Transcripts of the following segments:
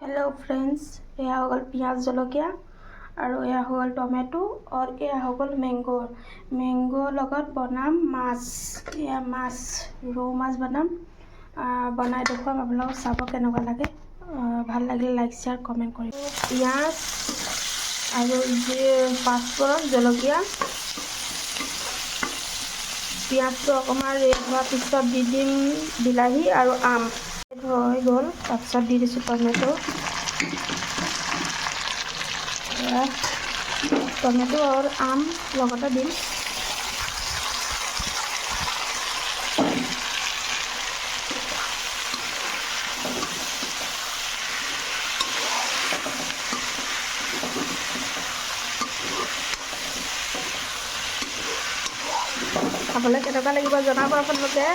Hello friends, यह हो गल पियाज जलकिया और यह हो गल टमेटो और यह हो गल मैंगो लगत बनाम माछ। यह माछ रौ माछ बनाम बनाई देखुৱাম আপোনালোকক চাব কেনেকুৱা লাগে। ভাল লাগিলে লাইক শেয়াৰ কমেন্ট কৰিব। পিয়াজ আৰু পাঁচফোৰণ জলকীয়া, পিঁয়াজটো অকণমান ৰেড হোৱাৰ পিছত দি দিম বিলাহী আৰু আম। হৈ গ'ল, তাৰপিছত দি দিছোঁ টমেটো। टमेटो और आम लगते दिम। খাবলৈ কেনেকুৱা লাগিব জনাব আপোনালোকে,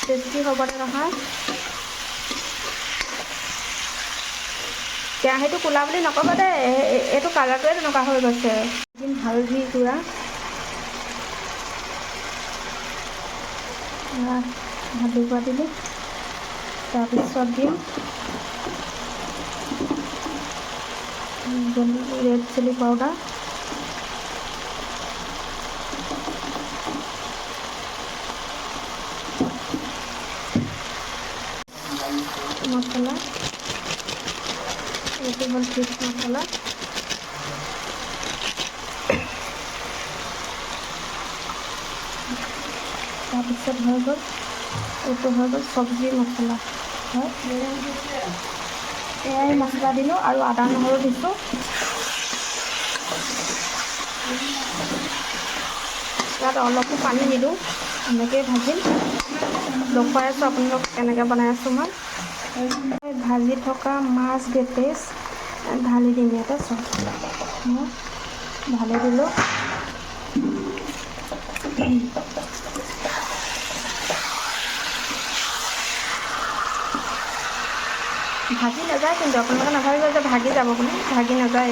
টেষ্টি হ'বনে নহয়। কেৰাহীটো কোলা বুলি নক'ব দেই, এইটো কালাৰটোৱে তেনেকুৱা হৈ গৈছে। দিম হালধি গুড়া, হালধি গুড়া দিলোঁ। তাৰপিছত দিম ৰেড চিলি পাউডাৰ, মছলা, এইটো হ'ল ফিছ মছলা। তাৰপিছত হৈ গ'ল এইটো হৈ গ'ল চব্জি মছলা হয়। এয়াই মছলা দিলোঁ আৰু আদা নহৰু দিছোঁ। ইয়াত অলপো পানী নিদিওঁ, এনেকৈয়ে ভাজিম। দেখুৱাই আছোঁ আপোনালোক কেনেকৈ বনাই আছোঁ মই। ভাজি থকা মাছ গেটেজ ঢালি দিম ইয়াতে। চব ঢালি দিলোঁ। ভাজি নাযায় কিন্তু আপোনালোকে নাভাবিব যে ভাগি যাব বুলি, ভাগি নাযায়।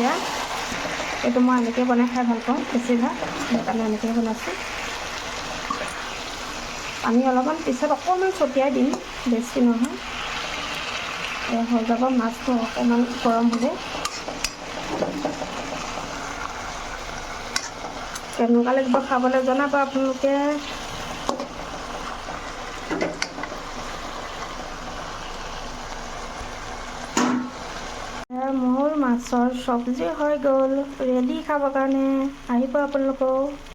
এইটো মই এনেকৈ বনাই খাই ভাল পাওঁ বেছিভাগ, সেইকাৰণে এনেকৈ বনাইছোঁ। পানী অলপমান পিছত অকণমান ছটিয়াই দিম, বেছি নহয়। হৈ যাব মাছটো অকণমান গৰম হ'লে। কেনেকুৱা লাগিব খাবলৈ জনাব আপোনালোকে। মোৰ মাছৰ চব্জি হৈ গ'ল ৰেডি খাবৰ কাৰণে। আহিব আপোনালোকেও।